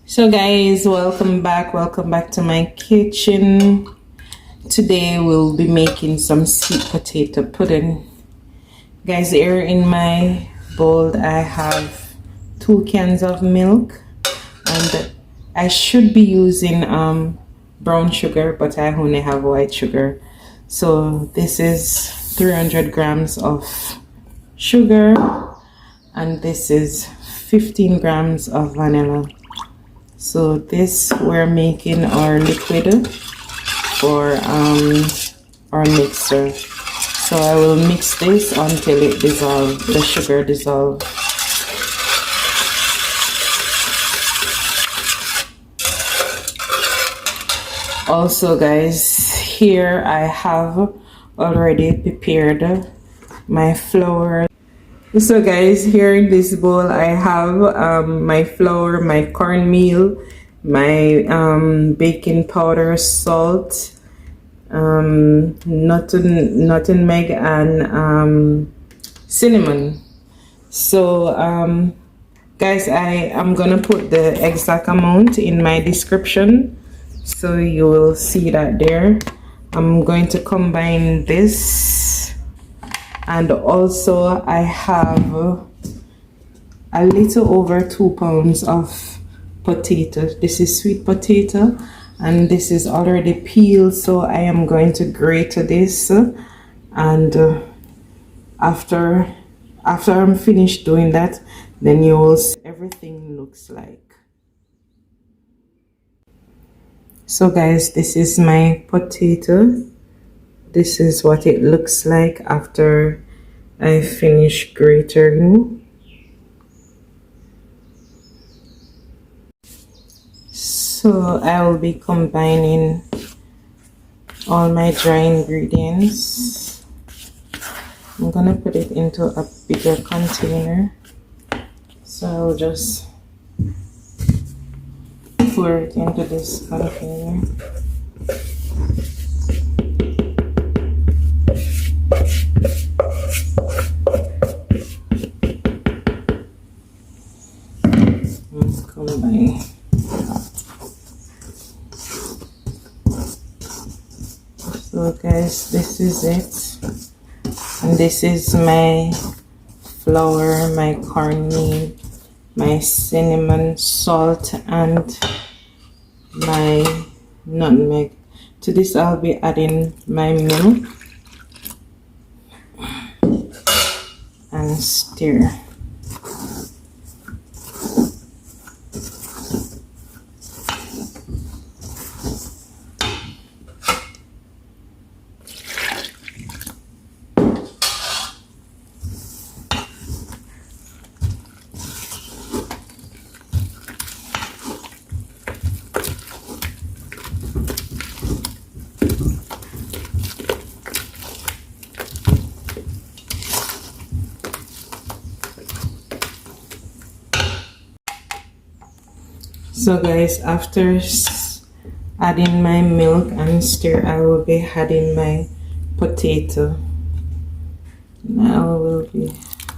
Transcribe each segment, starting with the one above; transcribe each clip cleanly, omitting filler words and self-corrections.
So guys, welcome back to my kitchen. Today we'll be making some sweet potato pudding. Guys, here in my bowl I have 2 cans of milk, and I should be using brown sugar, but I only have white sugar. So this is 300 grams of sugar, and this is 15 grams of vanilla. So this, we're making our liquid for our mixer. So I will mix this until it dissolves, the sugar dissolves. Also guys, here I have already prepared my flour. So guys, here in this bowl I have my flour, my cornmeal, my baking powder, salt, nutmeg, and cinnamon. So guys, I am gonna put the exact amount in my description, so you will see that there. I'm going to combine this. And also I have a little over 2 pounds of potato. This is sweet potato, and this is already peeled, so I am going to grate this, and after I'm finished doing that, then you will see everything looks like. So guys, this is my potato. This is what it looks like after I finish grating. So I will be combining all my dry ingredients. I'm gonna put it into a bigger container. So I'll just pour it into this container. Combine. So guys, this is it, and this is my flour, my cornmeal, my cinnamon, salt, and my nutmeg. To this I'll be adding my milk and stir. So guys, after adding my milk and stir, I will be adding my potato. Now I will be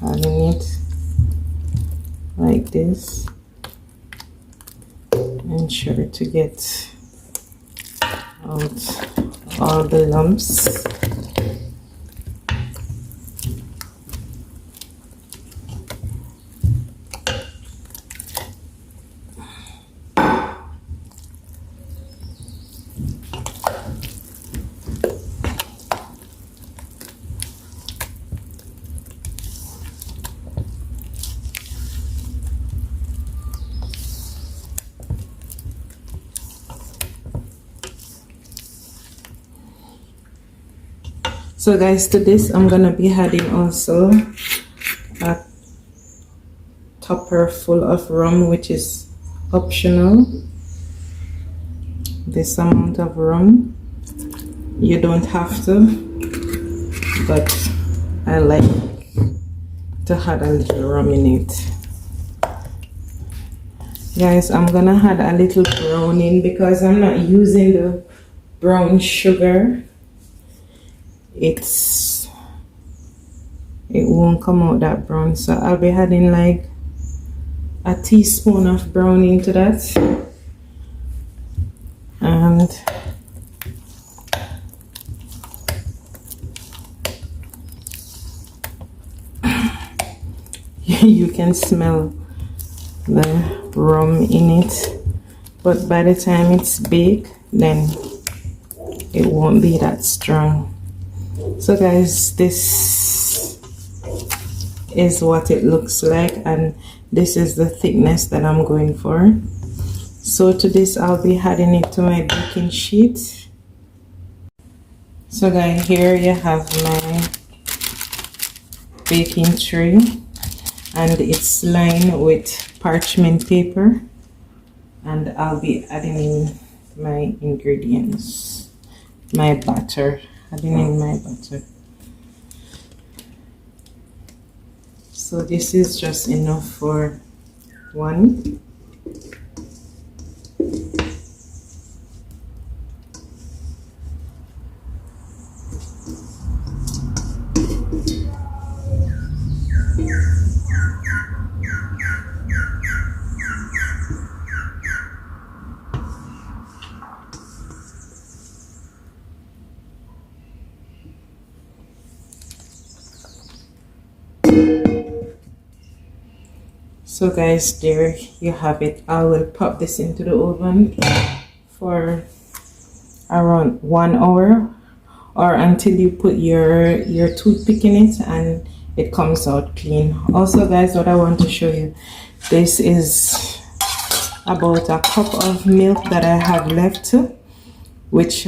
adding it like this. Ensure to get out all the lumps. So guys, to this I'm gonna be adding also a topper full of rum, which is optional. This amount of rum, you don't have to, but I like to add a little rum in it. Guys, I'm gonna add a little browning because I'm not using the brown sugar. It won't come out that brown, so I'll be adding like a teaspoon of brownie into that, and you can smell the rum in it, but by the time it's baked, then it won't be that strong. So guys, this is what it looks like, and this is the thickness that I'm going for. So to this, I'll be adding it to my baking sheet. So guys, here you have my baking tray, and it's lined with parchment paper, and I'll be adding in my ingredients, my butter, adding in my butter. So this is just enough for one. So guys, there you have it. I will pop this into the oven for around 1 hour, or until you put your toothpick in it and it comes out clean. Also guys, what I want to show you, this is about a cup of milk that I have left, which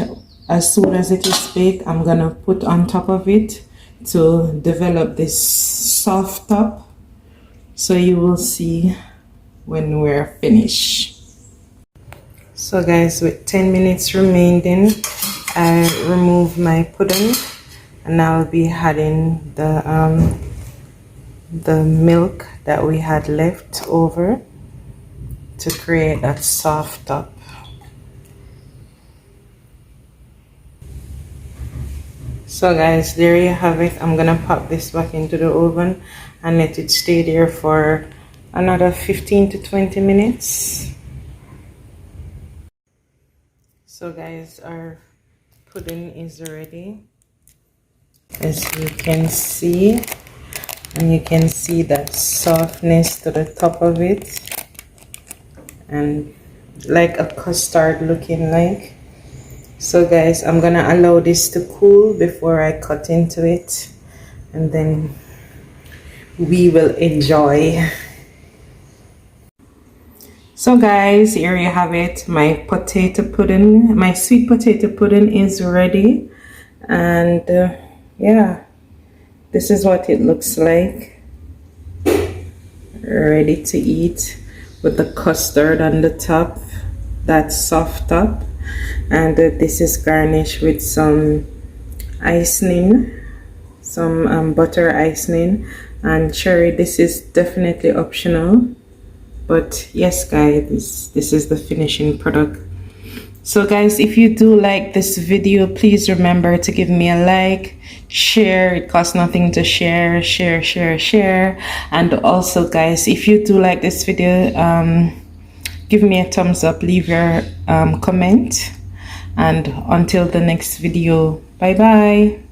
as soon as it is baked, I'm gonna put on top of it to develop this soft top. So you will see when we're finished. So guys, with 10 minutes remaining, I remove my pudding, and I'll be adding the milk that we had left over to create that soft top. So guys, there you have it. I'm gonna pop this back into the oven and let it stay there for another 15 to 20 minutes. So guys, our pudding is ready, as you can see, and you can see that softness to the top of it, and like a custard looking like. So guys, I'm gonna allow this to cool before I cut into it, and then we will enjoy. So guys, here you have it. My potato pudding, my sweet potato pudding is ready, and yeah, this is what it looks like, ready to eat with the custard on the top, that soft top. And this is garnished with some icing, some butter icing and cherry. This is definitely optional, but yes guys, this is the finishing product. So guys, if you do like this video, please remember to give me a like, share. It costs nothing to share. And also guys, if you do like this video, give me a thumbs up, leave your comment, and until the next video, bye bye.